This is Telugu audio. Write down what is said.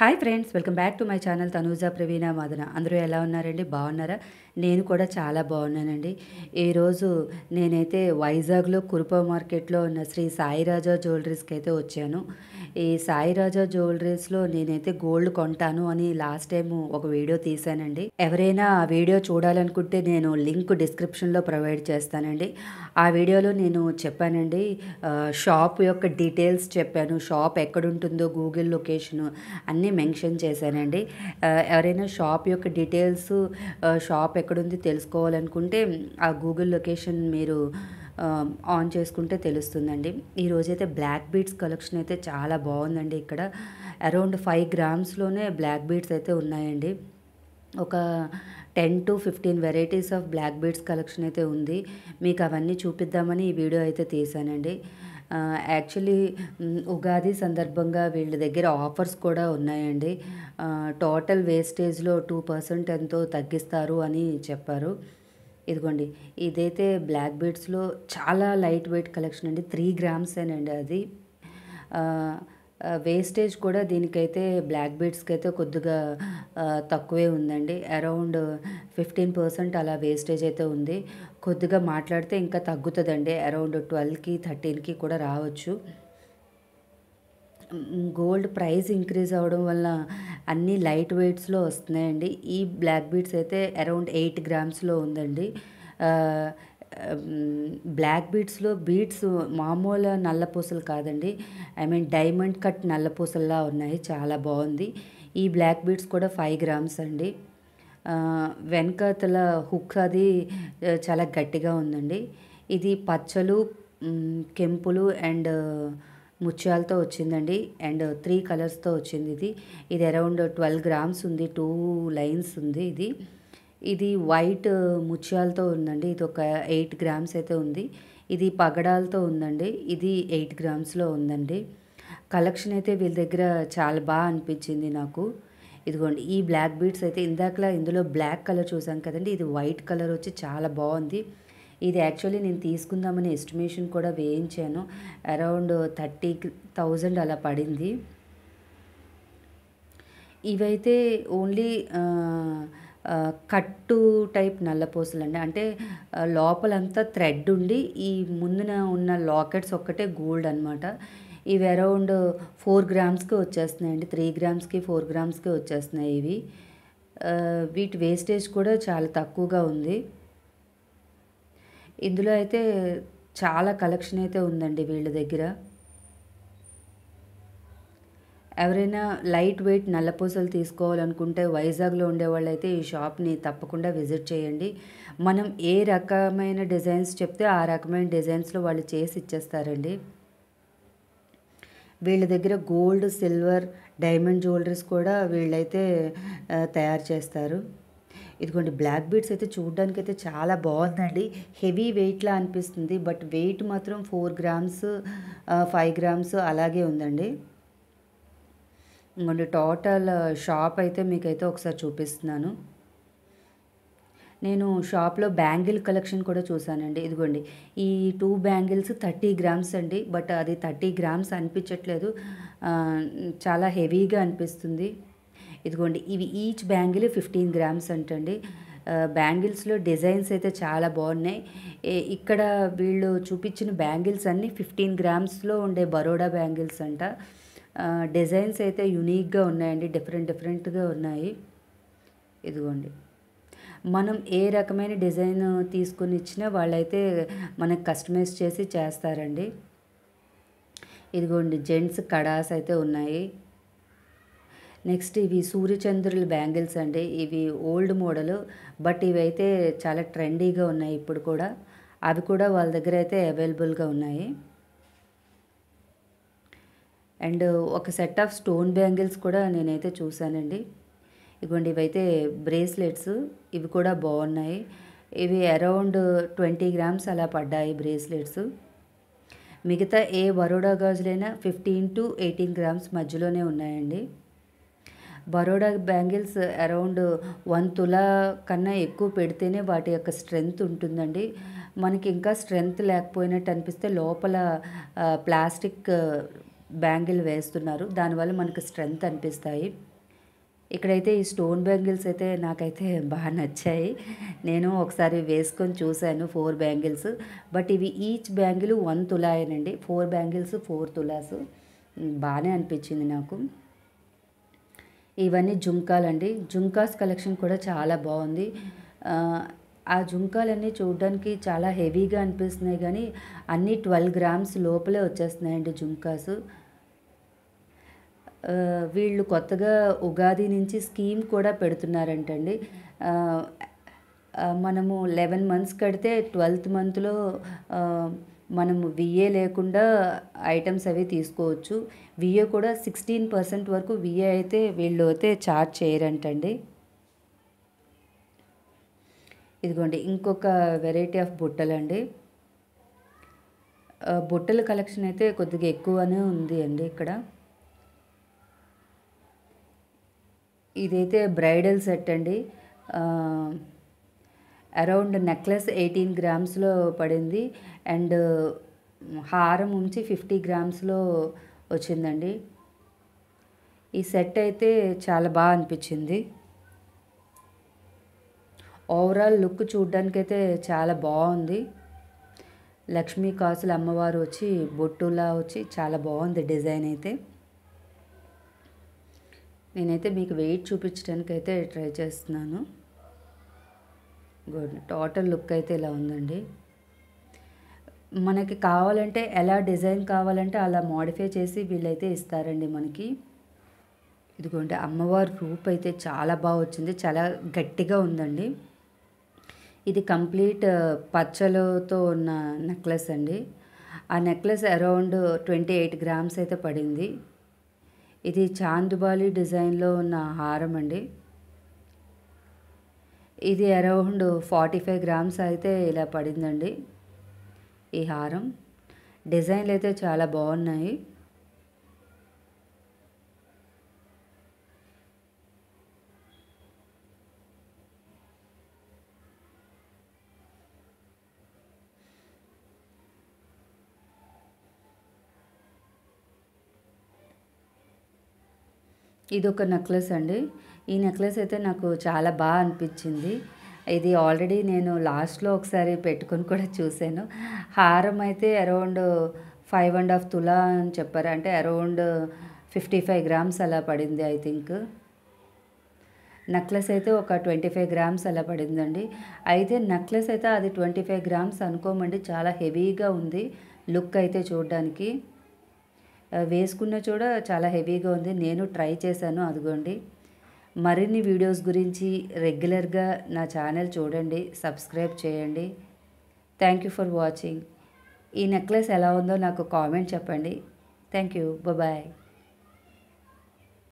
Hi friends, welcome back to my channel Tanuja Praveena Madana. అందరూ ఎలా ఉన్నారండి? బాగున్నారా? నేను కూడా చాలా బాగున్నానండి. ఈరోజు నేనైతే వైజాగ్లో కురుప మార్కెట్లో ఉన్న శ్రీ సాయిరాజా జ్యువెలరీస్కి అయితే వచ్చాను. ఈ సాయిరాజా జ్యువెలరీస్లో నేనైతే గోల్డ్ కొంటాను అని లాస్ట్ టైం ఒక వీడియో తీశానండి. ఎవరైనా ఆ వీడియో చూడాలనుకుంటే నేను లింక్ డిస్క్రిప్షన్లో ప్రొవైడ్ చేస్తానండి. ఆ వీడియోలో నేను చెప్పానండి, షాప్ యొక్క డీటెయిల్స్ చెప్పాను. షాప్ ఎక్కడుంటుందో గూగుల్ లొకేషను అన్నీ మెన్షన్ చేశానండి. ఎవరైనా షాప్ యొక్క డీటెయిల్స్, షాప్ ఎక్కడుంది తెలుసుకోవాలనుకుంటే ఆ గూగుల్ లొకేషన్ మీరు ఆన్ చేసుకుంటే తెలుస్తుందండి. ఈరోజైతే బ్లాక్ బీడ్స్ కలెక్షన్ అయితే చాలా బాగుందండి. ఇక్కడ అరౌండ్ 5 గ్రామ్స్లోనే బ్లాక్ బీడ్స్ అయితే ఉన్నాయండి. ఒక 10 to 15 varieties of black beads collection అయితే ఉంది. మీకు అవన్నీ చూపిద్దామని ఈ వీడియో అయితే తీశానండి. యాక్చువల్లీ ఉగాది సందర్భంగా వీళ్ళ దగ్గర ఆఫర్స్ కూడా ఉన్నాయండి. టోటల్ వేస్టేజ్లో 2% ఎంతో తగ్గిస్తారు అని చెప్పారు. ఇదిగోండి, ఇదైతే బ్లాక్ బీడ్స్లో చాలా లైట్ వెయిట్ కలెక్షన్ అండి. 3 గ్రామ్సేనండి అది. వేస్టేజ్ కూడా దీనికైతే బ్లాక్ బీడ్స్కి అయితే కొద్దిగా తక్కువే ఉందండి. అరౌండ్ 15% అలా వేస్టేజ్ అయితే ఉంది. కొద్దిగా మాట్లాడితే ఇంకా తగ్గుతుందండి. అరౌండ్ 12కి 13కి కూడా రావచ్చు. గోల్డ్ ప్రైస్ ఇంక్రీజ్ అవ్వడం వల్ల అన్నీ లైట్ వెయిట్స్లో వస్తున్నాయండి. ఈ బ్లాక్ బీడ్స్ అయితే అరౌండ్ 8 గ్రామ్స్లో ఉందండి. బ్లాక్ బీడ్స్లో బీడ్స్ మామూలు నల్లపూసలు కాదండి, ఐ మీన్ డైమండ్ కట్ నల్లపూసల్లా ఉన్నాయి. చాలా బాగుంది. ఈ బ్లాక్ బీడ్స్ కూడా 5 గ్రామ్స్ అండి. వెనకతల హుక్ అది చాలా గట్టిగా ఉందండి. ఇది పచ్చలు, కెంపులు అండ్ ముత్యాలతో వచ్చిందండి. అండ్ 3 కలర్స్తో వచ్చింది. ఇది అరౌండ్ 12 గ్రామ్స్ ఉంది. 2 లైన్స్ ఉంది. ఇది వైట్ ముత్యాలతో ఉందండి. ఇది ఒక 8 గ్రామ్స్ అయితే ఉంది. ఇది పగడాలతో ఉందండి. ఇది 8 గ్రామ్స్లో ఉందండి. కలెక్షన్ అయితే వీళ్ళ దగ్గర చాలా బాగా అనిపించింది నాకు. ఇదిగోండి, ఈ బ్లాక్ బీడ్స్ అయితే ఇందాకలా ఇందులో బ్లాక్ కలర్ చూసాం కదండి, ఇది వైట్ కలర్ వచ్చి చాలా బాగుంది. ఇది యాక్చువల్లీ నేను తీసుకుందామని ఎస్టిమేషన్ కూడా వేయించాను. అరౌండ్ 30,000 అలా పడింది. ఇవైతే ఓన్లీ కట్టు టైప్ నల్లపూసలండి. అంటే లోపలంతా థ్రెడ్ ఉండి ఈ ముందున ఉన్న లాకెట్స్ ఒక్కటే గోల్డ్ అనమాట. ఇవి అరౌండ్ 4 గ్రామ్స్కి వచ్చేస్తున్నాయండి. 3 గ్రామ్స్కి 4 గ్రామ్స్కి వచ్చేస్తున్నాయి ఇవి. వీటి వేస్టేజ్ కూడా చాలా తక్కువగా ఉంది. ఇందులో అయితే చాలా కలెక్షన్ అయితే ఉందండి వీళ్ళ దగ్గర. ఎవరైనా లైట్ వెయిట్ నల్లపూసలు తీసుకోవాలనుకుంటే వైజాగ్లో ఉండేవాళ్ళు అయితే ఈ షాప్ని తప్పకుండా విజిట్ చేయండి. మనం ఏ రకమైన డిజైన్స్ చెప్తే ఆ రకమైన డిజైన్స్లో వాళ్ళు చేసి ఇచ్చేస్తారండి. వీళ్ళ దగ్గర గోల్డ్, సిల్వర్, డైమండ్ జ్యువెలరీస్ కూడా వీళ్ళైతే తయారు చేస్తారు. ఇదిగోండి, బ్లాక్ బీడ్స్ అయితే చూడడానికి అయితే చాలా బాగుందండి. హెవీ వెయిట్లా అనిపిస్తుంది, బట్ వెయిట్ మాత్రం 4 గ్రామ్స్ 5 గ్రామ్స్ అలాగే ఉందండి. ఇంకోండి, టోటల్ షాప్ అయితే మీకైతే ఒకసారి చూపిస్తున్నాను. నేను షాప్లో బ్యాంగిల్ కలెక్షన్ కూడా చూసానండి. ఇదిగోండి, ఈ 2 బ్యాంగిల్స్ 30 గ్రామ్స్ అండి. బట్ అది 30 గ్రామ్స్ అనిపించట్లేదు, చాలా హెవీగా అనిపిస్తుంది. ఇదిగోండి, ఇవి ఈచ్ బ్యాంగిల్ 15 గ్రామ్స్ అంటండి. బ్యాంగిల్స్లో డిజైన్స్ అయితే చాలా బాగున్నాయి. ఇక్కడ వీళ్ళు చూపించిన బ్యాంగిల్స్ అన్నీ 15 గ్రామ్స్లో ఉండే బరోడా బ్యాంగిల్స్ అంట. డిజైన్స్ అయితే యునీక్గా ఉన్నాయండి, డిఫరెంట్గా ఉన్నాయి. ఇదిగోండి, మనం ఏ రకమైన డిజైన్ తీసుకుని ఇచ్చినా వాళ్ళైతే మనకు కస్టమైజ్ చేసి చేస్తారండి. ఇదిగోండి, జెంట్స్ కడాస్ అయితే ఉన్నాయి. నెక్స్ట్ ఇవి సూర్యచంద్రుల బ్యాంగిల్స్ అండి. ఇవి ఓల్డ్ మోడల్, బట్ ఇవైతే చాలా ట్రెండీగా ఉన్నాయి ఇప్పుడు కూడా. అవి కూడా వాళ్ళ దగ్గర అయితే అవైలబుల్గా ఉన్నాయి. అండ్ ఒక సెట్ ఆఫ్ స్టోన్ బ్యాంగిల్స్ కూడా నేనైతే చూసానండి. ఇదిగోండి, ఇవైతే బ్రేస్లెట్స్. ఇవి కూడా బాగున్నాయి. ఇవి అరౌండ్ 20 గ్రామ్స్ అలా పడ్డాయి బ్రేస్లెట్స్. మిగతా ఏ బరోడా గాజులైనా 15 to 18 గ్రామ్స్ మధ్యలోనే ఉన్నాయండి. బరోడా బ్యాంగిల్స్ అరౌండ్ 1 తులా కన్నా ఎక్కువ పెడితేనే వాటి యొక్క స్ట్రెంగ్త్ ఉంటుందండి. మనకి ఇంకా స్ట్రెంగ్త్ లేకపోయినట్టు అనిపిస్తే లోపల ప్లాస్టిక్ బ్యాంగిల్ వేస్తున్నారు. దానివల్ల మనకు స్ట్రెంగ్త్ అనిపిస్తాయి. ఇక్కడైతే ఈ స్టోన్ బ్యాంగిల్స్ అయితే నాకైతే బాగా నచ్చాయి. నేను ఒకసారి వేసుకొని చూశాను 4 బ్యాంగిల్స్. బట్ ఇవి ఈచ్ బ్యాంగిల్ 1 తులాయేనండి. 4 బ్యాంగిల్స్ 4 తులాస్. బాగానే అనిపించింది నాకు. ఇవన్నీ జుంకాలండి. జుంకాస్ కలెక్షన్ కూడా చాలా బాగుంది. ఆ జుంకాలన్నీ చూడడానికి చాలా హెవీగా అనిపిస్తున్నాయి కానీ అన్నీ 12 గ్రామ్స్ లోపలే వచ్చేస్తున్నాయండి జుంకాస్. వీళ్ళు కొత్తగా ఉగాది నుంచి స్కీమ్ కూడా పెడుతున్నారంటండి. మనము 11 మంత్స్ కడితే 12th మంత్లో మనము విఏ లేకుండా ఐటమ్స్ అవి తీసుకోవచ్చు. విఏ కూడా 16% వరకు విఏ అయితే వీళ్ళు అయితే చార్జ్ చేయరంటండి. ఇదిగోండి ఇంకొక వెరైటీ ఆఫ్ బుట్టలండి. బుట్టల కలెక్షన్ అయితే కొద్దిగా ఎక్కువనే ఉంది అండి ఇక్కడ. ఇదైతే బ్రైడల్ సెట్ అండి. అరౌండ్ నెక్లెస్ 18 గ్రామ్స్లో పడింది అండ్ హారం ఉంచి 50 గ్రామ్స్లో వచ్చిందండి. ఈ సెట్ అయితే చాలా బాగా అనిపించింది. ఓవరాల్ లుక్ చూడ్డానికైతే చాలా బాగుంది. లక్ష్మీ కాసుల అమ్మవారు వచ్చి బొట్టులా వచ్చి చాలా బాగుంది డిజైన్ అయితే. నేనైతే మీకు వెయిట్ చూపించడానికి అయితే ట్రై చేస్తున్నాను. గుడ్. టోటల్ లుక్ అయితే ఇలా ఉందండి. మనకి కావాలంటే ఎలా డిజైన్ కావాలంటే అలా మోడిఫై చేసి వీళ్ళైతే ఇస్తారండి మనకి. ఇదిగోండి అమ్మవారి రూప్ అయితే చాలా బాగా వచ్చింది. చాలా గట్టిగా ఉందండి. ఇది కంప్లీట్ పచ్చలతో ఉన్న నెక్లెస్ అండి. ఆ నెక్లెస్ అరౌండ్ 28 గ్రామ్స్ అయితే పడింది. ఇది చాందుబాలి డిజైన్లో ఉన్న హారం అండి. ఇది అరౌండ్ 45 గ్రామ్స్ అయితే ఇలా పడిందండి ఈ హారం. డిజైన్లు అయితే చాలా బాగున్నాయి. ఇదొక నెక్లెస్ అండి. ఈ నెక్లెస్ అయితే నాకు చాలా బాగా అనిపించింది. ఇది ఆల్రెడీ నేను లాస్ట్లో ఒకసారి పెట్టుకొని కూడా చూశాను. హారం అయితే అరౌండ్ 5.5 తులా అని చెప్పారు. అంటే అరౌండ్ 55 గ్రామ్స్ అలా పడింది ఐ థింక్. నెక్లెస్ అయితే ఒక 25 గ్రామ్స్ అలా పడిందండి. అయితే నెక్లెస్ అయితే అది 25 గ్రామ్స్ అనుకోమండి, చాలా హెవీగా ఉంది లుక్ అయితే చూడడానికి. వేసుకున్న చూడ చాలా హెవీగా ఉంది. నేను ట్రై చేశాను. అదిగోండి. మరిన్ని వీడియోస్ గురించి రెగ్యులర్గా నా ఛానల్ చూడండి, సబ్స్క్రైబ్ చేయండి. Thank you for watching. ఈ నెక్లెస్ ఎలా ఉందో నాకు కామెంట్ చెప్పండి. Thank you. బాయ్.